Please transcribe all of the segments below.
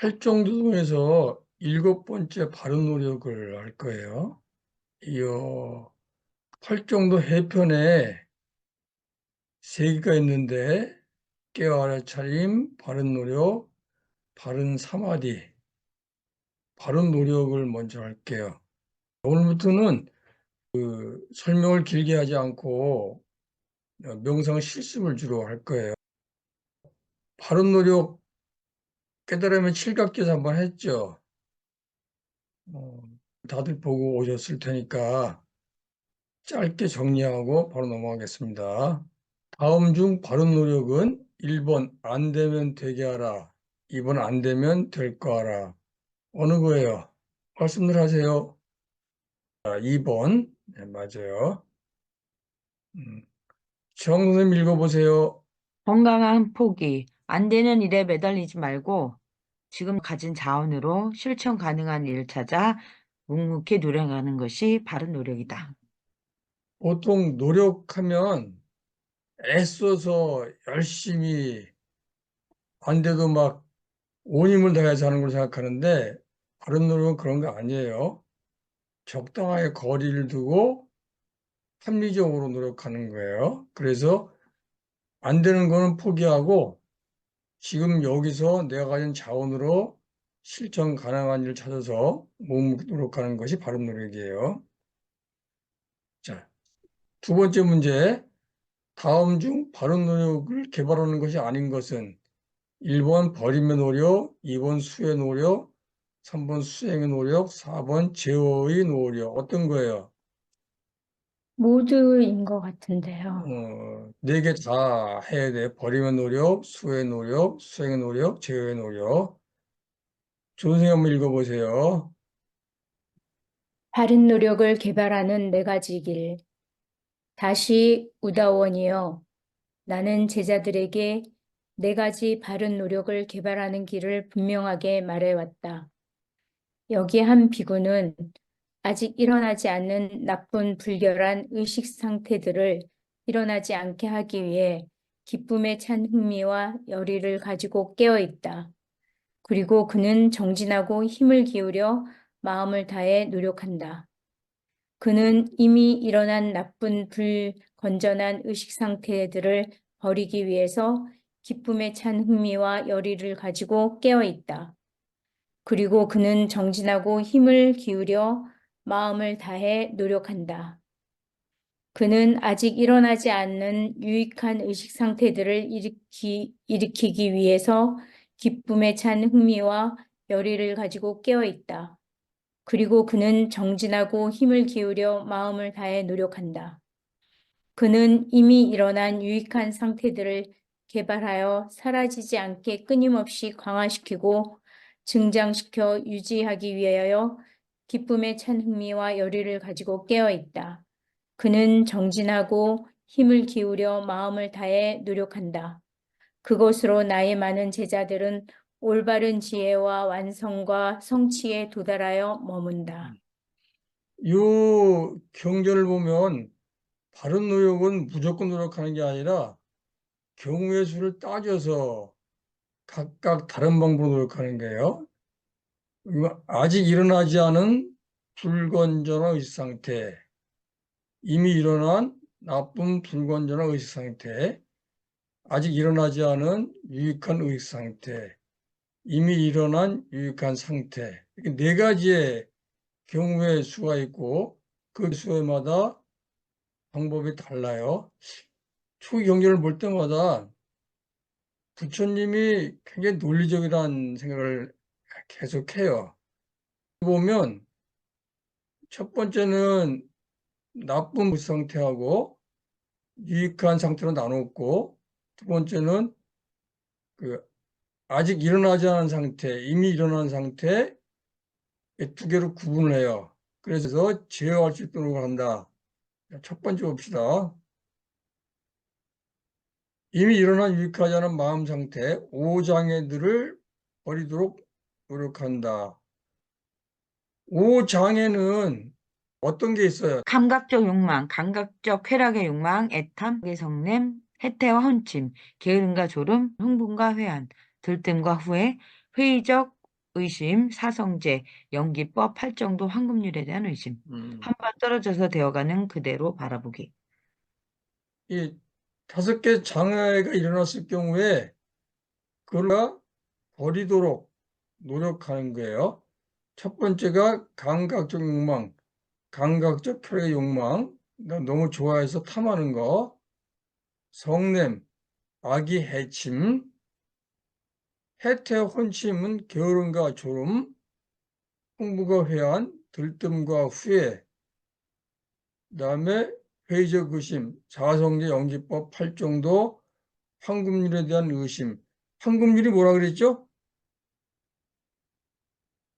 활동도동에서 일곱 번째 바른 노력을 할 거예요. 이어 활동도 해편에 세 개가 있는데 깨어 알아차림, 바른 노력, 바른 사마디, 바른 노력을 먼저 할게요. 오늘부터는 설명을 길게 하지 않고 명상 실습을 주로 할 거예요. 바른 노력 깨달으면 칠각기에서 한번 했죠. 어, 다들 보고 오셨을 테니까 짧게 정리하고 바로 넘어가겠습니다. 다음 중 바른 노력은 1번 안 되면 되게 하라, 2번 안 되면 될 거 하라. 어느 거예요? 말씀들 하세요. 2번. 네, 맞아요. 정 선생님 읽어보세요. 건강한 포기, 안 되는 일에 매달리지 말고 지금 가진 자원으로 실천 가능한 일을 찾아 묵묵히 노력하는 것이 바른 노력이다. 보통 노력하면 애써서 열심히 안 돼도 막 온 힘을 다해서 하는 걸 생각하는데 바른 노력은 그런 거 아니에요. 적당하게 거리를 두고 합리적으로 노력하는 거예요. 그래서 안 되는 거는 포기하고 지금 여기서 내가 가진 자원으로 실천 가능한 일을 찾아서 묵묵히 노력하는 것이 바른 노력이에요. 자, 두 번째 문제. 다음 중 바른 노력을 개발하는 것이 아닌 것은 1번 버림의 노력, 2번 수의 노력, 3번 수행의 노력, 4번 제어의 노력. 어떤 거예요? 모두인 것 같은데요. 네 개 다 해야 돼. 버림의 노력, 수의 노력, 수행의 노력, 제어의 노력. 좋은 생각 한번 읽어보세요. 바른 노력을 개발하는 네 가지 길. 다시 우다원이여, 나는 제자들에게 네 가지 바른 노력을 개발하는 길을 분명하게 말해왔다. 여기 한 비구는 아직 일어나지 않는 나쁜 불결한 의식 상태들을 일어나지 않게 하기 위해 기쁨에 찬 흥미와 열의를 가지고 깨어 있다. 그리고 그는 정진하고 힘을 기울여 마음을 다해 노력한다. 그는 이미 일어난 나쁜 불건전한 의식 상태들을 버리기 위해서 기쁨에 찬 흥미와 열의를 가지고 깨어 있다. 그리고 그는 정진하고 힘을 기울여 마음을 다해 노력한다. 그는 아직 일어나지 않는 유익한 의식 상태들을 일으키기 위해서 기쁨에 찬 흥미와 열의를 가지고 깨어 있다. 그리고 그는 정진하고 힘을 기울여 마음을 다해 노력한다. 그는 이미 일어난 유익한 상태들을 개발하여 사라지지 않게 끊임없이 강화시키고 증장시켜 유지하기 위하여 기쁨에 찬 흥미와 열의를 가지고 깨어 있다. 그는 정진하고 힘을 기울여 마음을 다해 노력한다. 그것으로 나의 많은 제자들은 올바른 지혜와 완성과 성취에 도달하여 머문다. 이 경전을 보면 바른 노력은 무조건 노력하는 게 아니라 경우의 수를 따져서 각각 다른 방법으로 노력하는 거예요. 아직 일어나지 않은 불건전한 의식 상태, 이미 일어난 나쁜 불건전한 의식 상태, 아직 일어나지 않은 유익한 의식 상태, 이미 일어난 유익한 상태. 이렇게 네 가지의 경우의 수가 있고 그 수에마다 방법이 달라요. 초기 경전을 볼 때마다 부처님이 굉장히 논리적이라는 생각을 계속해요. 보면 첫 번째는 나쁜 상태하고 유익한 상태로 나눴고 두 번째는 그 아직 일어나지 않은 상태, 이미 일어난 상태 두 개로 구분을 해요. 그래서 제어할 수 있도록 한다. 첫 번째 봅시다. 이미 일어난 유익하지 않은 마음 상태, 오장애들을 버리도록 노력한다. 오장애는 어떤 게 있어요? 감각적 욕망, 감각적 쾌락의 욕망, 애탐, 성냄, 해태와 헌침, 게으름과 졸음, 흥분과 회한, 들뜸과 후회, 회의적 의심, 사성제, 연기법, 팔정도, 황금률에 대한 의심. 한 발 떨어져서 되어가는 그대로 바라보기. 이 5개 장애가 일어났을 경우에 그걸 버리도록 노력하는 거예요. 첫 번째가 감각적 욕망, 감각적 쾌락의 욕망, 나 너무 좋아해서 탐하는 거, 성냄, 아기 해침, 해태 혼침은 게으름과 졸음, 흥부가 회한, 들뜸과 후회, 그다음에 회의적 의심, 자성제 연기법 8정도, 황금률에 대한 의심. 황금률이 뭐라 그랬죠?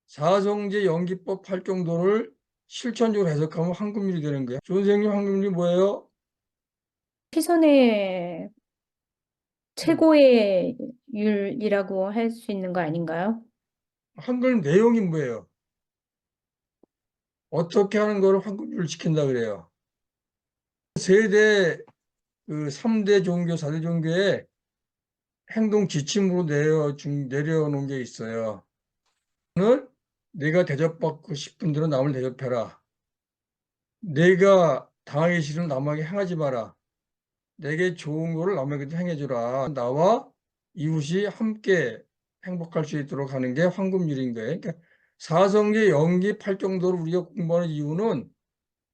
자성제 연기법 8정도를 실천적으로 해석하면 황금률이 되는 거예요. 선생님 황금률이 뭐예요? 시선의 음, 최고의 율이라고 할 수 있는 거 아닌가요? 황금 내용이 뭐예요? 어떻게 하는 거를 황금률을 지킨다 그래요. 세대, 3대 종교, 4대 종교에 행동 지침으로 내려놓은 게 있어요. 오늘 내가 대접받고 싶은 대로 남을 대접해라. 내가 당하기 싫은 남에게 행하지 마라. 내게 좋은 거를 남에게도 행해주라. 나와 이웃이 함께 행복할 수 있도록 하는 게 황금률인 거예요. 그러니까 사성제 연기 8정도를 우리가 공부하는 이유는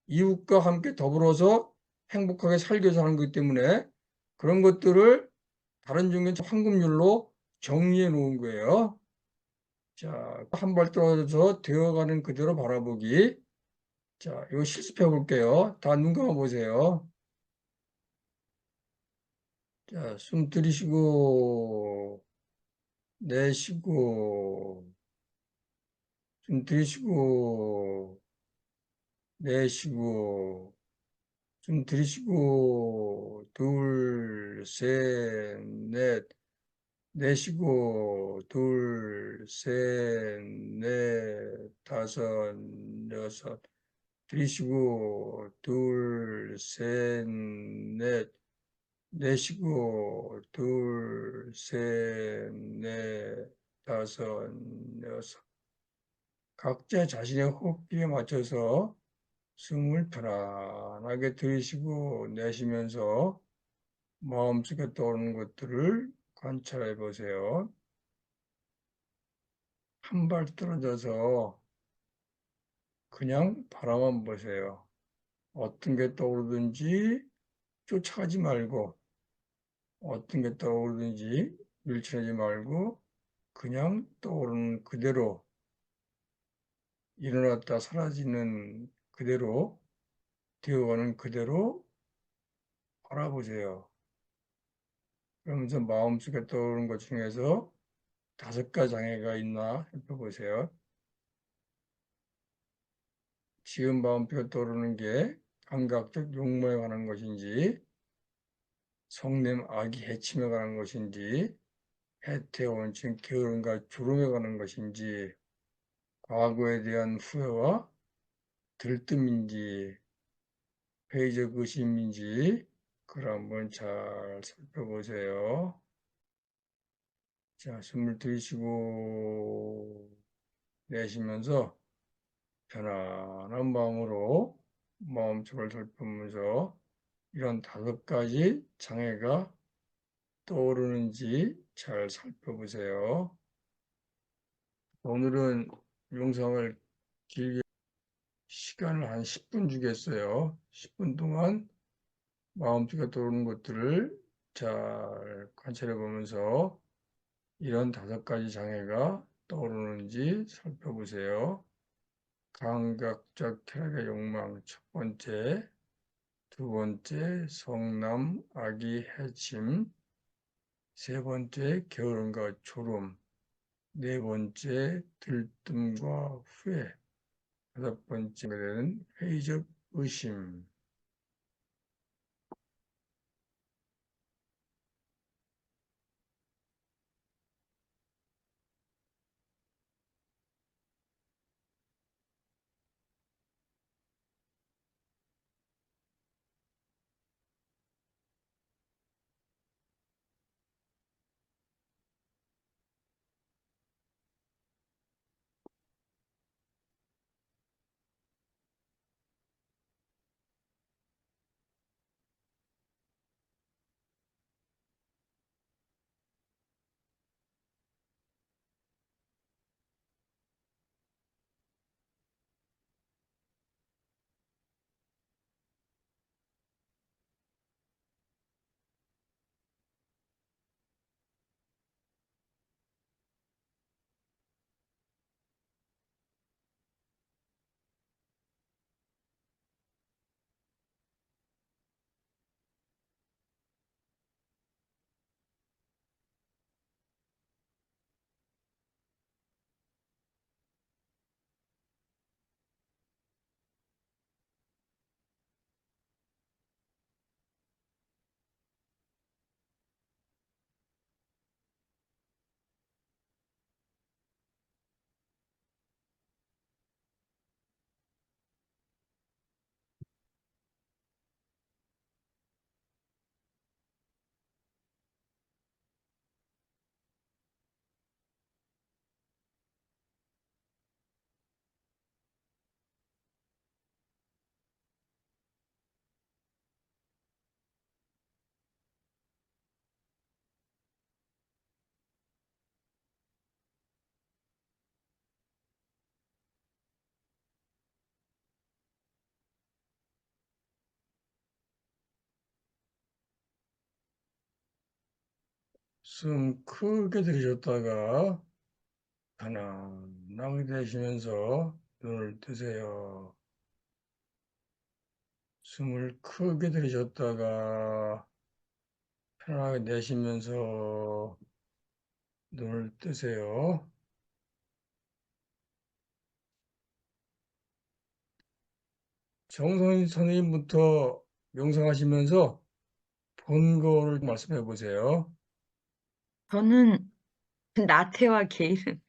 이웃과 함께 더불어서 행복하게 살고자 하는 것 때문에 그런 것들을 다른 종교는 황금률로 정리해 놓은 거예요. 자, 한 발 떨어져서 되어가는 그대로 바라보기. 자, 이거 실습해 볼게요. 다 눈 감아 보세요. 자, 숨 들이쉬고, 내쉬고, 숨 들이쉬고, 내쉬고, 숨 들이쉬고, 둘, 셋, 넷, 내쉬고, 둘, 셋, 넷, 다섯, 여섯, 들이쉬고, 둘, 셋, 넷, 내쉬고, 둘, 셋, 넷, 다섯, 여섯. 각자 자신의 호흡기에 맞춰서 숨을 편안하게 들이쉬고 내쉬면서 마음속에 떠오르는 것들을 관찰해 보세요. 한 발 떨어져서 그냥 바라만 보세요. 어떤 게 떠오르든지 쫓아가지 말고, 어떤 게 떠오르든지 밀치하지 말고, 그냥 떠오르는 그대로, 일어났다 사라지는 그대로, 되어가는 그대로 바라보세요. 그러면서 마음속에 떠오르는 것 중에서 5가지 장애가 있나 살펴보세요. 지금 마음속에 떠오르는 게 감각적 욕망에 관한 것인지, 성냄 악이 해침에 관한 것인지, 해태 원칙 게으름과 졸음에 관한 것인지, 과거에 대한 후회와 들뜸인지, 회의적 의심인지, 그걸 한번 잘 살펴보세요. 자, 숨을 들이쉬고 내쉬면서 편안한 마음으로 마음속을 살피면서 이런 5가지 장애가 떠오르는지 잘 살펴보세요. 오늘은 영상을 길게 시간을 한 10분 주겠어요. 10분 동안 마음속에 떠오르는 것들을 잘 관찰해 보면서 이런 5가지 장애가 떠오르는지 살펴보세요. 감각적 쾌락의 욕망 첫 번째, 두 번째 성남 아기 해침, 세 번째 게으름과 졸음, 네 번째 들뜸과 후회, 5번째는 회의적 의심. 숨 크게 들이셨다가 편안하게 내쉬면서 눈을 뜨세요. 숨을 크게 들이셨다가 편안하게 내쉬면서 눈을 뜨세요. 정선희 선생님부터 명상하시면서 본 거를 말씀해 보세요. 저는 나태와 게으름.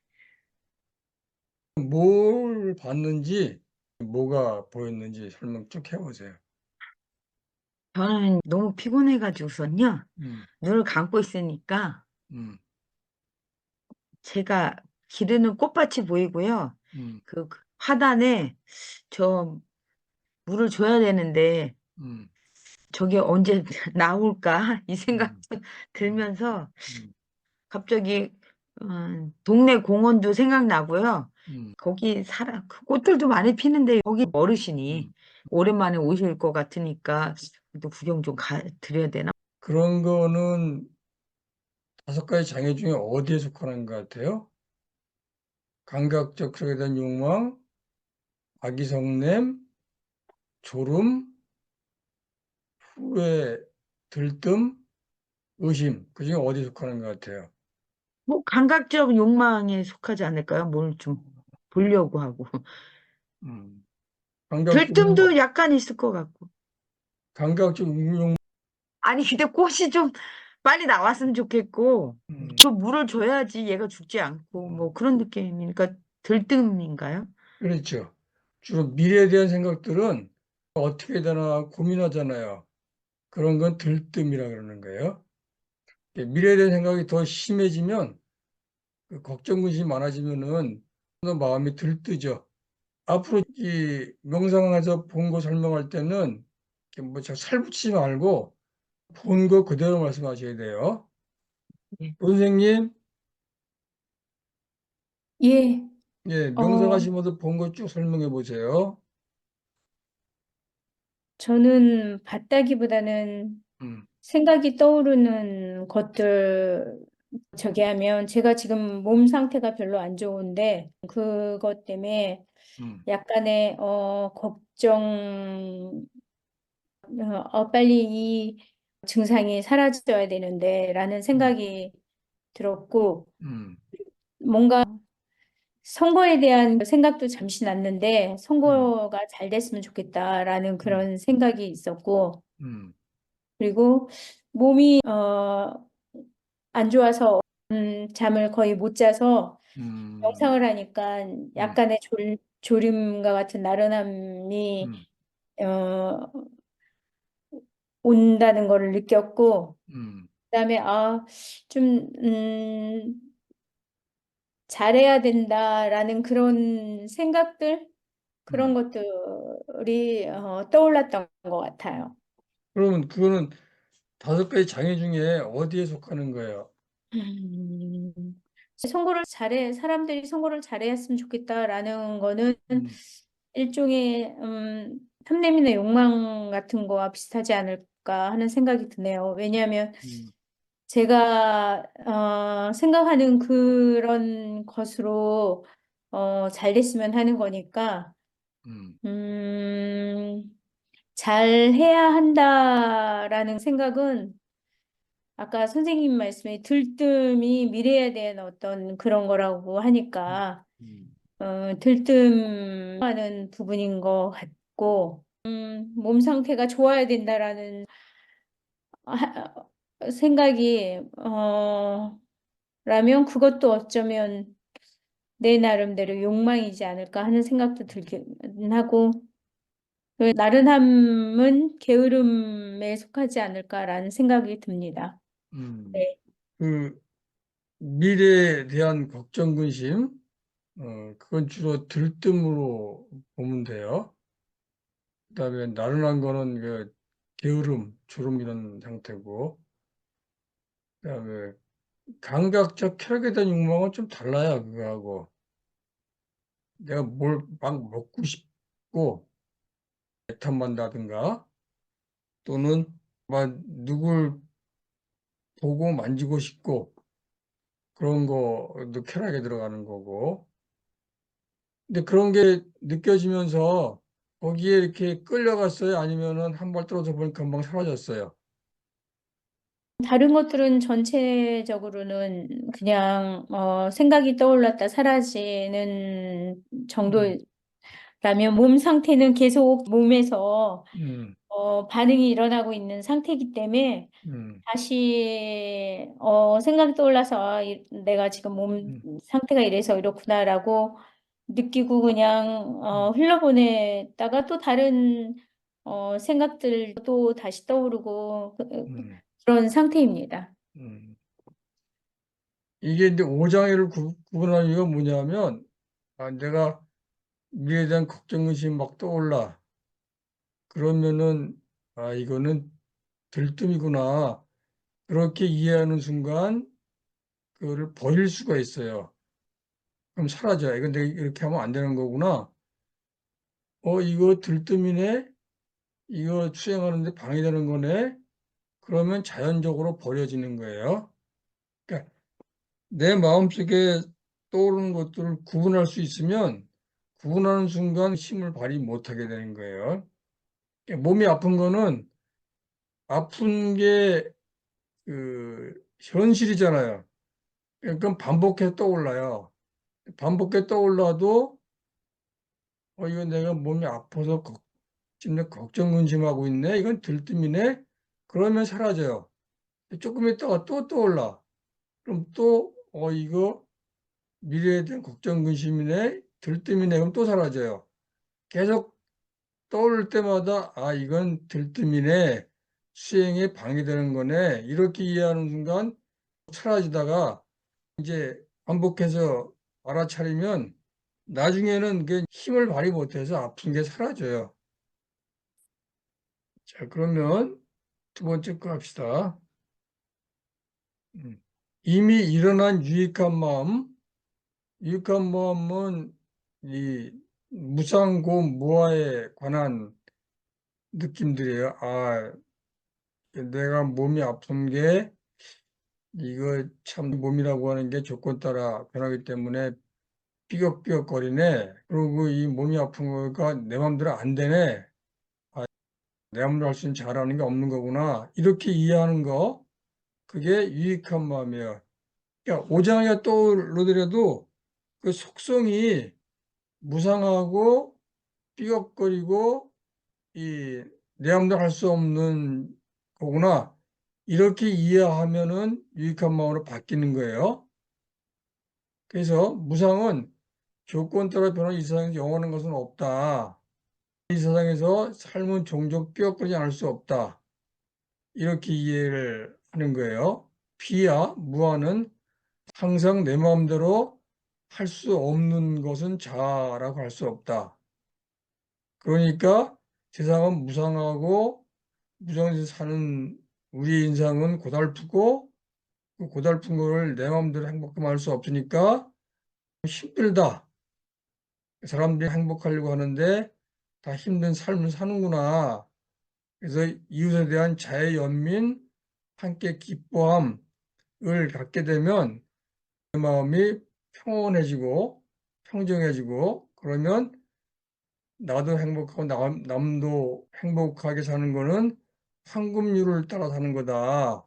뭘 봤는지, 뭐가 보였는지 설명 쭉 해보세요. 저는 너무 피곤해가지고선요. 음, 눈을 감고 있으니까 음, 제가 기르는 꽃밭이 보이고요. 음, 그 화단에 저 물을 줘야 되는데 음, 저게 언제 나올까 이 음, 생각도 들면서 음, 갑자기 동네 공원도 생각나고요. 음, 거기 그 꽃들도 많이 피는데 거기 어르신이 음. 오랜만에 오실 것 같으니까 또 구경 좀 드려야 되나? 그런 거는 5가지 장애 중에 어디에 속하는 것 같아요? 감각적 척에 대한 욕망, 아기성냄, 졸음, 후회, 들뜸, 의심. 그 중에 어디에 속하는 것 같아요? 뭐 감각적 욕망에 속하지 않을까요? 뭘 좀 보려고 하고. 음. 감각적, 들뜸도 약간 있을 것 같고. 감각적 욕망, 아니, 근데 꽃이 좀 빨리 나왔으면 좋겠고, 음, 또 물을 줘야지 얘가 죽지 않고, 뭐 그런 느낌이니까 들뜸인가요? 그렇죠. 주로 미래에 대한 생각들은 어떻게 되나 고민하잖아요. 그런 건 들뜸이라 그러는 거예요. 미래에 대한 생각이 더 심해지면, 그 걱정, 근심이 많아지면은 더 마음이 들뜨죠. 앞으로 이 명상에서 본 거 설명할 때는 이렇게 뭐 살붙이지 말고 본 거 그대로 말씀하셔야 돼요. 네. 선생님, 예, 예, 어, 명상하시면서 본 거 쭉 설명해 보세요. 저는 봤다기보다는 음, 생각이 떠오르는 것들 저기 하면 제가 지금 몸 상태가 별로 안 좋은데 그것 때문에 음, 약간의 걱정, 빨리 이 증상이 사라져야 되는데 라는 음, 생각이 들었고 음, 뭔가 선거에 대한 생각도 잠시 났는데 음, 선거가 잘 됐으면 좋겠다라는 음, 그런 생각이 있었고 음, 그리고 몸이 안 좋아서 잠을 거의 못 자서 음, 명상을 하니까 음, 약간의 졸음과 같은 나른함이 음, 어, 온다는 거를 느꼈고 음, 그다음에 좀 잘해야 된다라는 그런 생각들 그런 음. 것들이 떠올랐던 것 같아요. 그러면 그거는 5가지 장애 중에 어디에 속하는 거예요? 음, 사람들이 선거를 잘했으면 좋겠다라는 거는 음, 일종의 탐냄이나 욕망 같은 거와 비슷하지 않을까 하는 생각이 드네요. 왜냐하면 음, 제가 생각하는 그런 것으로 잘 됐으면 하는 거니까 음, 음, 잘해야 한다라는 생각은 아까 선생님 말씀에 들뜸이 미래에 대한 어떤 그런 거라고 음, 하니까 음, 들뜸하는 부분인 것 같고 몸 상태가 좋아야 된다라는 생각이 라면 그것도 어쩌면 내 나름대로 욕망이지 않을까 하는 생각도 들긴 하고 그 나른함은 게으름에 속하지 않을까라는 생각이 듭니다. 음. 네. 그 미래에 대한 걱정, 근심, 그건 주로 들뜸으로 보면 돼요. 그다음에 나른한 거는 그 게으름, 졸음 이런 상태고, 그다음에 감각적 쾌락에 대한 욕망은 좀 달라요, 그거하고. 내가 뭘 막 먹고 싶고, 애탄만다든가, 또는 막 누굴 보고 만지고 싶고 그런 거도 쾌락에 들어가는 거고. 근데 그런 게 느껴지면서 거기에 이렇게 끌려갔어요? 아니면은 한 발 떨어져 보니까 금방 사라졌어요? 다른 것들은 전체적으로는 그냥 생각이 떠올랐다 사라지는 음, 정도라면 몸 상태는 계속 몸에서 음, 반응이 일어나고 있는 상태이기 때문에 음, 다시 생각이 떠올라서 내가 지금 몸 음, 상태가 이래서 이렇구나라고 느끼고 그냥 음, 흘려보냈다가 또 다른 생각들 또 다시 떠오르고 음, 그런 상태입니다. 음. 이게 이제 오장애를 구분하는 이유가 뭐냐면, 내가 미래에 대한 걱정, 의심이 막 떠올라. 그러면은, 이거는 들뜸이구나. 그렇게 이해하는 순간, 그거를 버릴 수가 있어요. 그럼 사라져요. 이건 내가 이렇게 하면 안 되는 거구나. 이거 들뜸이네? 이거 수행하는데 방해되는 거네? 그러면 자연적으로 버려지는 거예요. 그러니까 내 마음속에 떠오르는 것들을 구분할 수 있으면 구분하는 순간 힘을 발휘 못하게 되는 거예요. 그러니까 몸이 아픈 거는 아픈 게 현실이잖아요. 그러니까 반복해서 떠올라요. 반복해 떠올라도 이거 내가 몸이 아파서 지금 걱정 근심하고 있네. 이건 들뜸이네. 그러면 사라져요. 조금 있다가 또 떠올라. 그럼 또 이거 미래에 대한 걱정 근심이네. 들뜸이네. 그럼 또 사라져요. 계속 떠오를 때마다 이건 들뜸이네. 수행에 방해되는 거네. 이렇게 이해하는 순간 사라지다가 이제 반복해서 알아차리면 나중에는 그 힘을 발휘 못해서 아픈 게 사라져요. 자, 그러면 두 번째 거 합시다. 음. 이미 일어난 유익한 마음은 이 무상고 무아에 관한 느낌들이에요. 내가 몸이 아픈 게 이거 참 몸이라고 하는 게 조건 따라 변하기 때문에 삐걱삐걱거리네. 그리고 이 몸이 아픈 거가 내 맘대로 안 되네. 내 맘대로 할 수 있는 잘하는 게 없는 거구나. 이렇게 이해하는 거, 그게 유익한 마음이에요. 그러니까 오장이가 떠오르더라도 그 속성이 무상하고 삐걱거리고 이 내 맘대로 할 수 없는 거구나. 이렇게 이해하면은 유익한 마음으로 바뀌는 거예요. 그래서 무상은 조건 따라 변하는 이 세상에서 영원한 것은 없다. 이 세상에서 삶은 종종 삐걱거리지 않을 수 없다. 이렇게 이해를 하는 거예요. 비야, 무아는 항상 내 마음대로 할 수 없는 것은 자라고 할 수 없다. 그러니까 세상은 무상하고 무정에서 사는 우리 인상은 고달프고 그 고달픈 거를 내 마음대로 행복하게 할 수 없으니까 힘들다. 사람들이 행복하려고 하는데 다 힘든 삶을 사는구나. 그래서 이웃에 대한 자애 연민, 함께 기뻐함을 갖게 되면 내 마음이 평온해지고 평정해지고 그러면 나도 행복하고 남도 행복하게 사는 거는 황금률을 따라 사는 거다.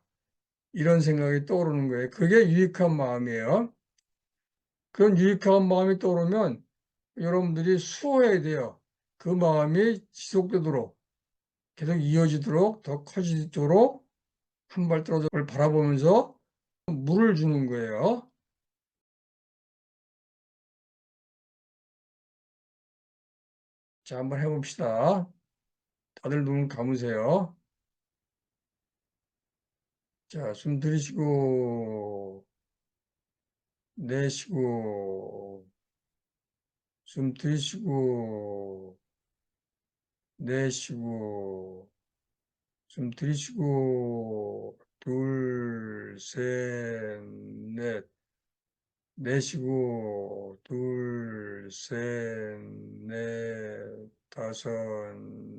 이런 생각이 떠오르는 거예요. 그게 유익한 마음이에요. 그런 유익한 마음이 떠오르면 여러분들이 수호해야 돼요. 그 마음이 지속되도록, 계속 이어지도록, 더 커지도록 한 발 떨어져 를 바라보면서 물을 주는 거예요. 자, 한번 해봅시다. 다들 눈 감으세요. 자, 숨 들이쉬고, 내쉬고, 숨 들이쉬고, 내쉬고, 숨 들이쉬고, 둘, 셋, 넷, 내쉬고, 둘, 셋, 넷, 다섯,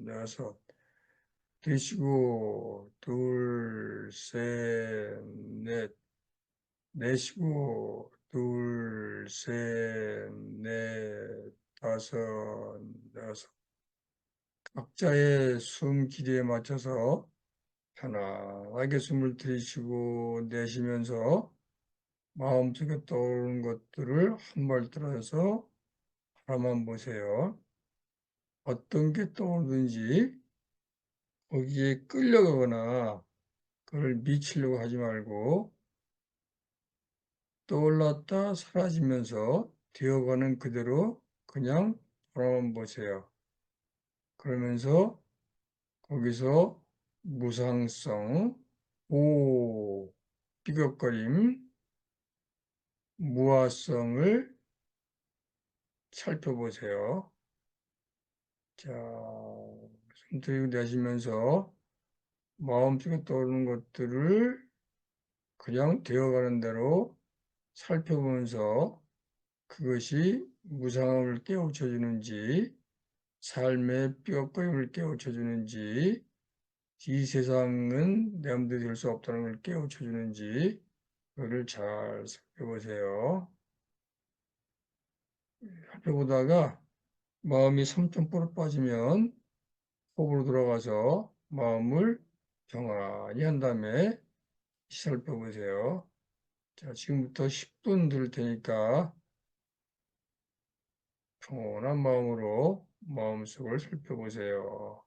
여섯, 들이쉬고 둘, 셋, 넷, 내쉬고 둘, 셋, 넷, 다섯, 여섯. 각자의 숨 길이에 맞춰서 편안하게 숨을 들이쉬고 내쉬면서 마음속에 떠오르는 것들을 한 발 들어서 바라만 보세요. 어떤 게 떠오르든지 거기에 끌려가거나 그걸 미치려고 하지 말고 떠올랐다 사라지면서 되어가는 그대로 그냥 바라만 보세요. 그러면서 거기서 무상성, 오, 삐걱거림, 무아성을 살펴보세요. 자, 숨 들이고 내쉬면서 마음속에 떠오르는 것들을 그냥 되어가는 대로 살펴보면서 그것이 무상함을 깨우쳐주는지, 삶의 뼈거임을 깨우쳐주는지, 이 세상은 내 마음대로 될 수 없다는 걸 깨우쳐주는지, 그거를 잘 살펴보세요. 살펴보다가 마음이 삼천포로 빠지면 호흡으로 돌아가서 마음을 평안히 한 다음에 살펴보세요. 자, 지금부터 10분 들을 테니까 평온한 마음으로 마음속을 살펴보세요.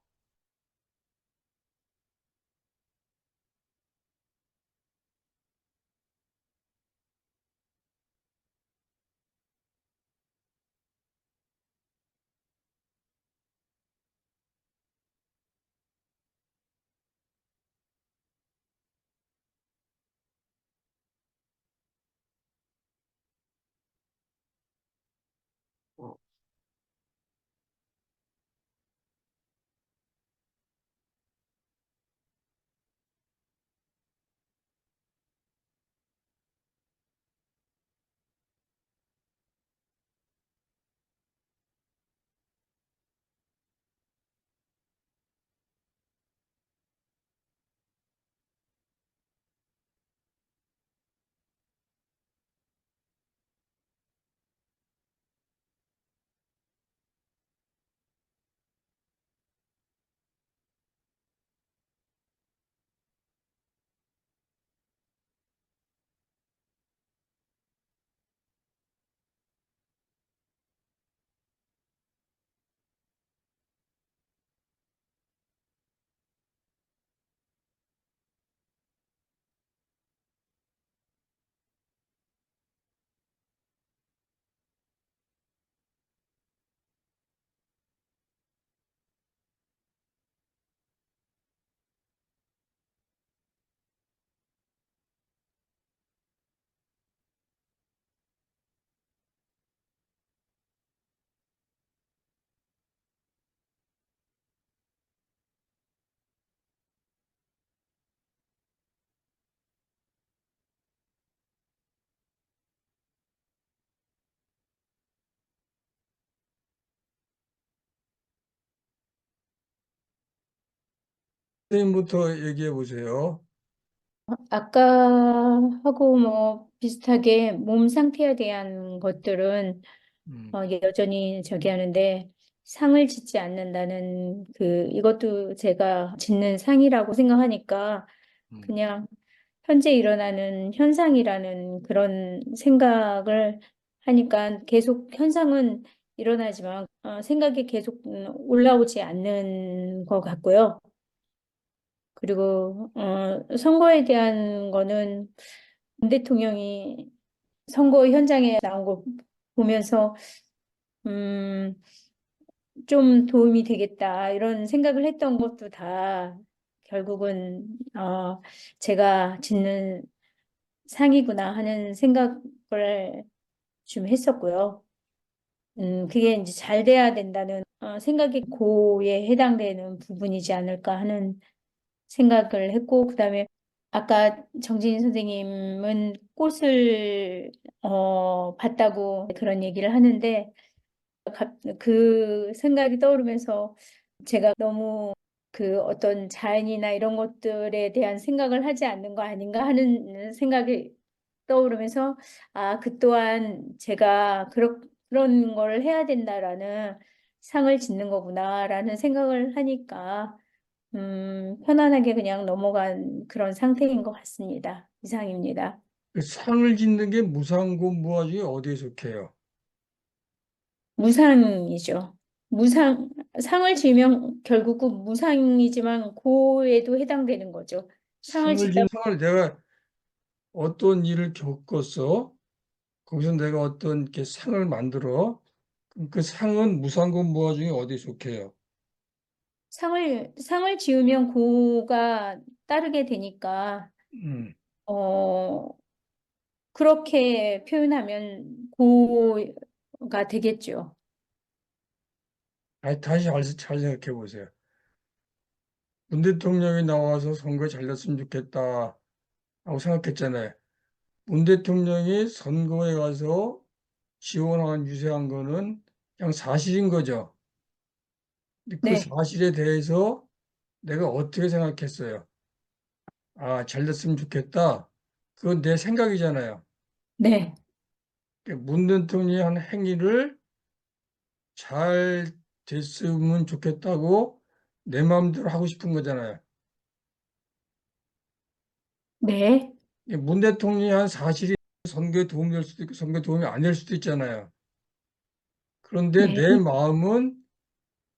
선생님부터 얘기해 보세요. 아까 하고 뭐 비슷하게 몸 상태에 대한 것들은 음, 여전히 저기 하는데 상을 짓지 않는다는 이것도 제가 짓는 상이라고 생각하니까 음. 그냥 현재 일어나는 현상이라는 그런 생각을 하니까 계속 현상은 일어나지만 생각이 계속 올라오지 않는 것 같고요. 그리고 선거에 대한 거는 문 대통령이 선거 현장에 나온 거 보면서 음, 좀 도움이 되겠다 이런 생각을 했던 것도 다 결국은 제가 짓는 상이구나 하는 생각을 좀 했었고요. 그게 이제 잘 돼야 된다는 생각이 고에 해당되는 부분이지 않을까 하는 생각을 했고, 그다음에 아까 정진희 선생님은 꽃을 봤다고 그런 얘기를 하는데 그 생각이 떠오르면서 제가 너무 그 어떤 자연이나 이런 것들에 대한 생각을 하지 않는 거 아닌가 하는 생각이 떠오르면서 그 또한 제가 그런 걸 해야 된다라는 상을 짓는 거구나라는 생각을 하니까 편안하게 그냥 넘어간 그런 상태인 것 같습니다. 이상입니다. 그 상을 짓는 게 무상고 무화 중에 어디에 속해요? 무상이죠. 상을 지으면 결국은 무상이지만 고에도 해당되는 거죠. 상을 상을 짓다, 지은 상을 내가 어떤 일을 겪었어. 거기서 내가 어떤 이렇게 상을 만들어. 그럼 그 상은 무상고 무화 중에 어디에 속해요? 상을 지으면 고가 따르게 되니까, 음. 어, 그렇게 표현하면 고가 되겠죠. 다시 잘 생각해 보세요. 문 대통령이 나와서 선거에 잘 됐으면 좋겠다 하고 생각했잖아요. 문 대통령이 선거에 가서 지원한 유세한 거는 그냥 사실인 거죠. 근데 그 네, 사실에 대해서 내가 어떻게 생각했어요? 잘 됐으면 좋겠다. 그건 내 생각이잖아요. 네, 그러니까 문 대통령이 한 행위를 잘 됐으면 좋겠다고 내 마음대로 하고 싶은 거잖아요. 네, 문 대통령이 한 사실이 선거에 도움이 될 수도 있고 선거에 도움이 안 될 수도 있잖아요. 그런데 네, 내 마음은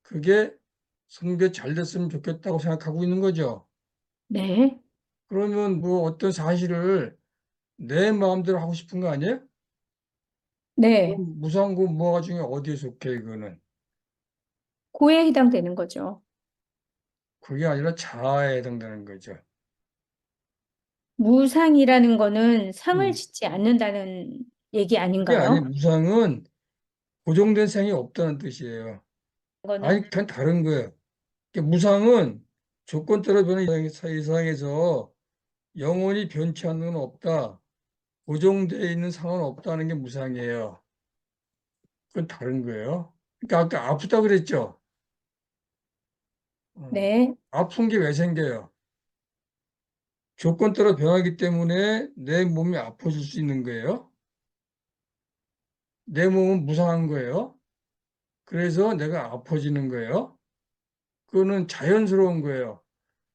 그게 선거에 잘 됐으면 좋겠다고 생각하고 있는 거죠. 네, 그러면 뭐 어떤 사실을 내 마음대로 하고 싶은 거 아니에요? 네. 그럼 무상고 무화과 중에 어디에 속해 이거는? 고에 해당되는 거죠. 그게 아니라 자아에 해당되는 거죠. 무상이라는 거는 상을 음. 짓지 않는다는 얘기 그게 아니에요. 아닌가요? 무상은 고정된 생이 없다는 뜻이에요. 거는, 아니, 그건 다른 거예요. 무상은 조건 따라 변하는 이상에서 영원히 변치 않는 건 없다. 고정되어 있는 상은 없다는 게 무상이에요. 그건 다른 거예요. 그러니까 아까 아프다 그랬죠? 어. 네, 아픈 게 왜 생겨요? 조건 따라 변하기 때문에 내 몸이 아파질 수 있는 거예요. 내 몸은 무상한 거예요. 그래서 내가 아파지는 거예요. 그거는 자연스러운 거예요.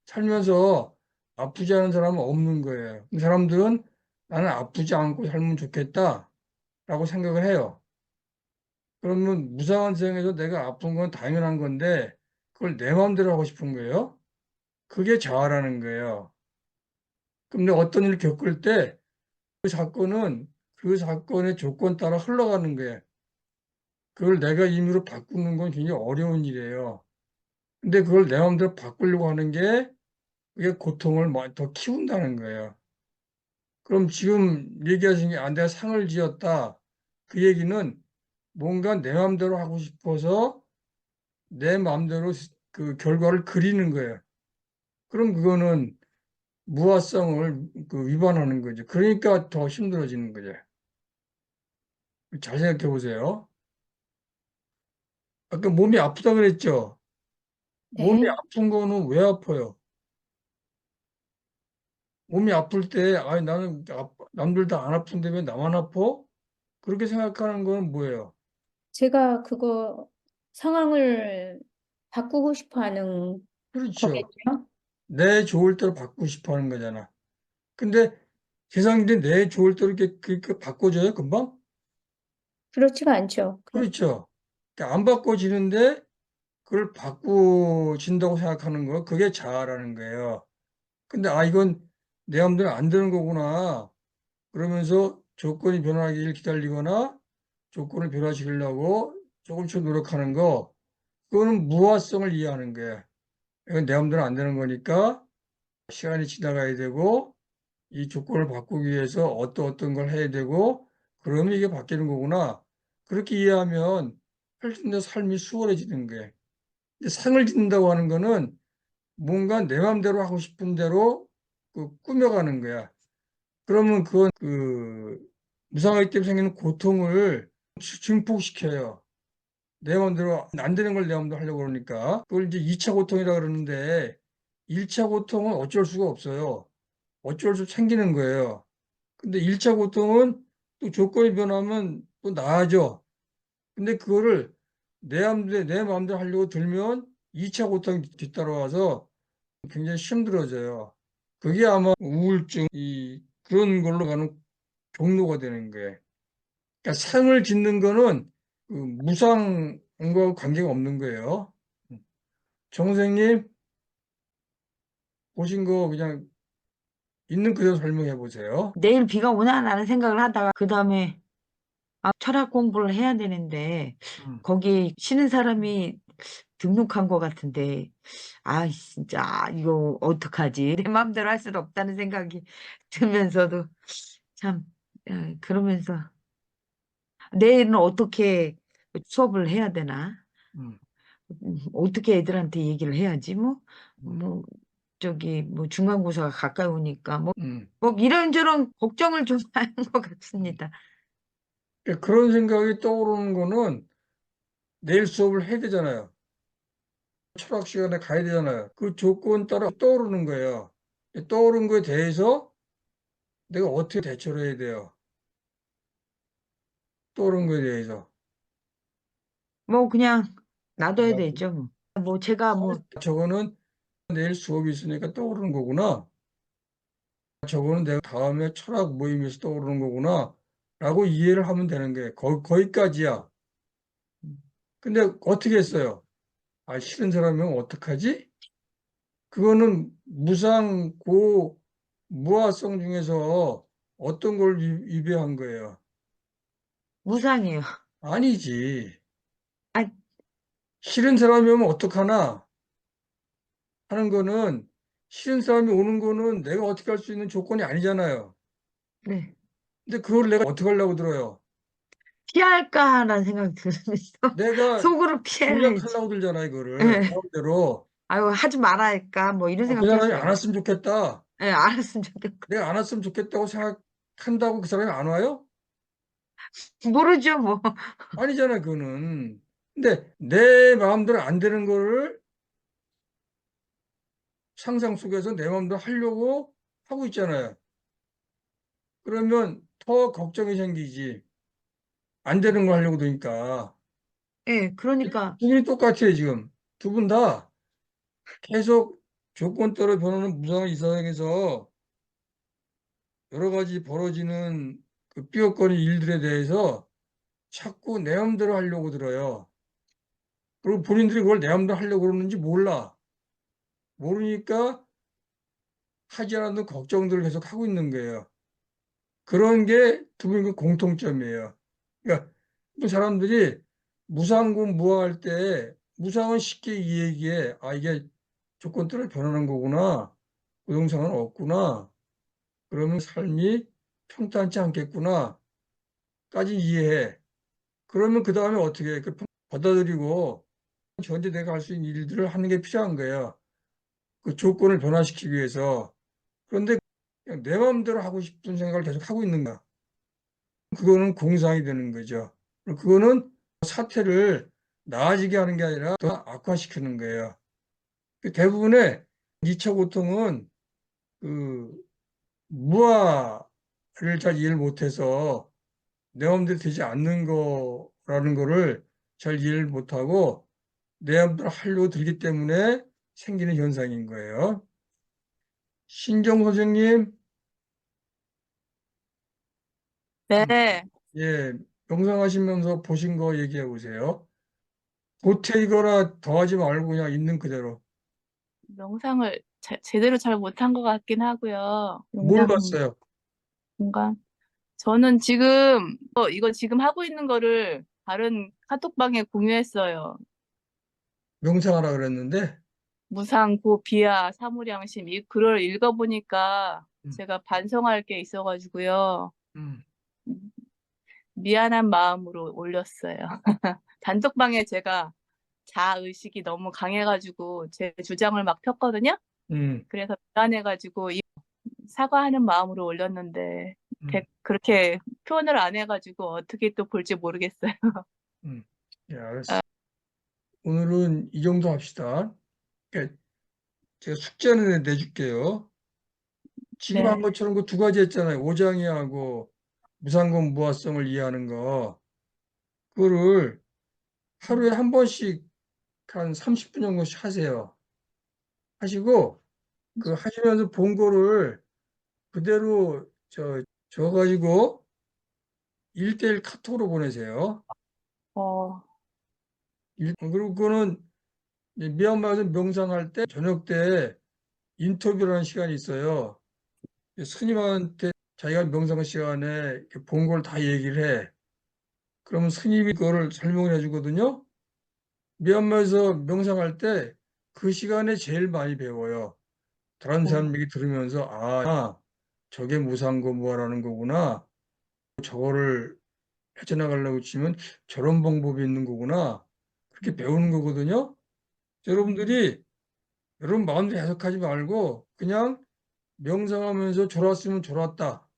살면서 아프지 않은 사람은 없는 거예요. 이 사람들은 나는 아프지 않고 살면 좋겠다라고 생각을 해요. 그러면 무상한 세상에서 내가 아픈 건 당연한 건데 그걸 내 마음대로 하고 싶은 거예요. 그게 자아라는 거예요. 근데 어떤 일을 겪을 때 그 사건은 그 사건의 조건 따라 흘러가는 거예요. 그걸 내가 임의로 바꾸는 건 굉장히 어려운 일이에요. 근데 그걸 내 마음대로 바꾸려고 하는 게 그게 고통을 더 키운다는 거예요. 그럼 지금 얘기하신 게 내가 상을 지었다. 그 얘기는 뭔가 내 마음대로 하고 싶어서 내 마음대로 그 결과를 그리는 거예요. 그럼 그거는 무화성을 위반하는 거죠. 그러니까 더 힘들어지는 거죠. 잘 생각해 보세요. 아까 몸이 아프다 그랬죠? 몸이 네. 아픈 거는 왜 아파요? 몸이 아플 때, 나는 남들 다 안 아픈데 왜 나만 아파? 그렇게 생각하는 건 뭐예요? 제가 그거 상황을 바꾸고 싶어 하는 그렇죠. 거겠죠? 내 좋을 대로 바꾸고 싶어 하는 거잖아. 근데 세상인데 내 좋을 대로 이렇게 바꿔줘요, 금방? 그렇지가 않죠. 그렇죠. 그러니까 안 바꿔지는데 그걸 바꾸진다고 생각하는 거, 그게 자아라는 거예요. 근데 이건 내 마음대로 안 되는 거구나. 그러면서 조건이 변하기를 기다리거나 조건을 변화시키려고 조금씩 노력하는 거, 그거는 무화성을 이해하는 거예요. 이건 내 마음대로 안 되는 거니까 시간이 지나가야 되고 이 조건을 바꾸기 위해서 어떤 걸 해야 되고 그러면 이게 바뀌는 거구나. 그렇게 이해하면 훨씬 더 삶이 수월해지는 거예요. 근데 상을 짓는다고 하는 거는 뭔가 내 마음대로 하고 싶은 대로 꾸며가는 거야. 그러면 그건 무상하기 때문에 생기는 고통을 증폭시켜요. 내 마음대로 안 되는 걸 내 마음대로 하려고 그러니까 그걸 이제 2차 고통이라 그러는데 1차 고통은 어쩔 수가 없어요. 어쩔 수 생기는 거예요. 근데 1차 고통은 또 조건이 변하면 또 나아져. 근데 그거를 내 마음대로 하려고 들면 2차 고통이 뒤따라와서 굉장히 힘들어져요. 그게 아마 우울증, 그런 걸로 가는 종로가 되는 거예요. 그러니까 상을 짓는 거는 그 무상과 관계가 없는 거예요. 정 선생님, 보신 거 그냥 있는 그대로 설명해 보세요. 내일 비가 오나라는 생각을 하다가 그 다음에 철학 공부를 해야 되는데 음, 거기 쉬는 사람이 등록한 것 같은데 진짜 이거 어떡하지? 내 마음대로 할 수는 없다는 생각이 들면서도 참 그러면서 내일은 어떻게 수업을 해야 되나? 음, 어떻게 애들한테 얘기를 해야지? 뭐, 음, 뭐, 저기, 뭐, 중간고사가 가까이 오니까, 음. 뭐, 이런저런 걱정을 좀 하는 것 같습니다. 그런 생각이 떠오르는 거는 내일 수업을 해야 되잖아요. 철학 시간에 가야 되잖아요. 그 조건 따라 떠오르는 거예요. 떠오른 거에 대해서 내가 어떻게 대처를 해야 돼요? 떠오른 거에 대해서. 뭐, 그냥 놔둬야 되죠, 뭐. 뭐, 제가 뭐, 저거는 내일 수업이 있으니까 떠오르는 거구나. 저거는 내가 다음에 철학 모임에서 떠오르는 거구나. 라고 이해를 하면 되는 거예요. 거기까지야. 근데 어떻게 했어요? 싫은 사람이면 어떡하지? 그거는 무상, 무아성 중에서 어떤 걸 위배한 거예요? 무상이에요. 아니지. 아, 싫은 사람이면 어떡하나 하는 거는 싫은 사람이 오는 거는 내가 어떻게 할 수 있는 조건이 아니잖아요. 네. 근데 그걸 내가 어떻게 하려고 들어요? 피할까라는 생각이 들면서, 내가 속으로 피해야지. 공략하려고 들잖아, 이거를. 내 예. 마음대로. 아유, 하지 말아야 할까, 뭐, 이런 그 생각도 사람이 안 했어요. 왔으면 좋겠다. 예, 알았으면 좋겠고. 내가 안 왔으면 좋겠다고 생각한다고 그 사람이 안 와요? 모르죠, 뭐. 아니잖아, 그거는. 근데 내 마음대로 안 되는 거를 상상 속에서 내 마음대로 하려고 하고 있잖아요. 그러면 더 걱정이 생기지. 안 되는 거 하려고 그러니까. 예, 그러니까, 두 분이 똑같아요, 지금. 두 분 다 계속 조건 따라 변하는 무상한 이상에서 여러 가지 벌어지는 그 삐걱거리는 일들에 대해서 자꾸 내 마음대로 하려고 들어요. 그리고 본인들이 그걸 내 마음대로 하려고 그러는지 몰라. 모르니까 하지 않는 걱정들을 계속 하고 있는 거예요. 그런 게 두 분의 공통점이에요. 그러니까 그 사람들이 무상고 무화할 때 무상은 쉽게 이해하기에 이게 조건 따라 변하는 거구나. 고정상은 없구나. 그러면 삶이 평탄치 않겠구나. 까지 이해해. 그러면 그 다음에 어떻게 해? 받아들이고 현재 내가 할 수 있는 일들을 하는 게 필요한 거예요. 그 조건을 변화시키기 위해서. 그런데 그냥 내 마음대로 하고 싶은 생각을 계속 하고 있는 거야. 그거는 공상이 되는 거죠. 그거는 사태를 나아지게 하는 게 아니라 더 악화시키는 거예요. 대부분의 2차 고통은 그 무아를 잘 이해를 못해서 내 마음대로 되지 않는 거라는 거를 잘 이해를 못하고 내 마음대로 하려고 들기 때문에 생기는 현상인 거예요. 신정 선생님, 네, 예, 명상하시면서 보신 거 얘기해 보세요. 보태이거나 더하지 말고 그냥 있는 그대로. 명상을 제대로 잘 못한 것 같긴 하고요. 뭘 명상 봤어요? 뭔가 저는 지금 이거 지금 하고 있는 거를 다른 카톡방에 공유했어요. 명상하라 그랬는데, 무상고 비아 사무량심 이 글을 읽어보니까 음, 제가 반성할 게 있어가지고요. 음, 미안한 마음으로 올렸어요. 단톡방에 제가 자의식이 너무 강해가지고 제 주장을 막 폈거든요. 음, 그래서 미안해가지고 사과하는 마음으로 올렸는데 음, 그렇게 표현을 안 해가지고 어떻게 또 볼지 모르겠어요. 예, 알았어. 오늘은 이 정도 합시다. 그러니까 제가 숙제는 내줄게요. 지금 네. 한 것처럼 그 두 가지 했잖아요. 오장이하고 무상금 무화성을 이해하는 거. 그거를 하루에 한 번씩 한 30분 정도씩 하세요. 하시고 그 하시면서 본 거를 그대로 적어가지고 1대1 카톡으로 보내세요. 어, 그리고 그거는 이제 미얀마에서 명상할 때 저녁 때 인터뷰라는 시간이 있어요. 스님한테 자기가 명상 시간에 본 걸 다 얘기를 해. 그러면 스님이 그거를 설명을 해주거든요. 미얀마에서 명상할 때 그 시간에 제일 많이 배워요. 다른 사람에게 들으면서 아, 저게 무상고무화라는 거구나. 저거를 헤쳐나가려고 치면 저런 방법이 있는 거구나. 그렇게 배우는 거거든요. 여러분들이 여러분 마음대로 해석하지 말고 그냥 명상하면서 졸았으면 졸았다.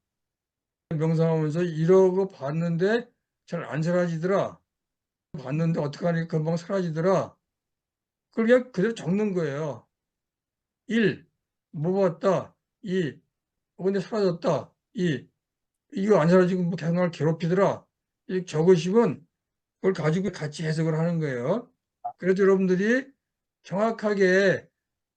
명상하면서 이러고 봤는데 잘 안 사라지더라. 봤는데 어떡하니 금방 사라지더라. 그걸 그냥 그대로 적는 거예요. 1. 뭐 봤다. 2. 근데 사라졌다. 2. 이거 안 사라지고 뭐 계속 날 괴롭히더라. 이렇게 적으시면 그걸 가지고 같이 해석을 하는 거예요. 그래서 여러분들이 정확하게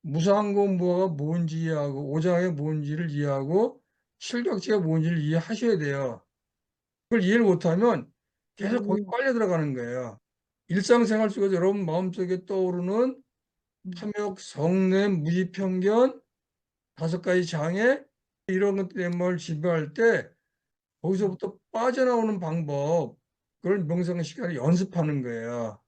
무상공부가 뭔지 이해하고 오장이 뭔지를 이해하고 실격지가 뭔지를 이해하셔야 돼요. 그걸 이해를 못하면 계속 거기 빨려 들어가는 거예요. 일상생활 속에서 여러분 마음속에 떠오르는 탐욕, 성냄, 무지편견, 5가지 장애 이런 것들의 뭘 지배할 때 거기서부터 빠져나오는 방법 그걸 명상 시간에 연습하는 거예요.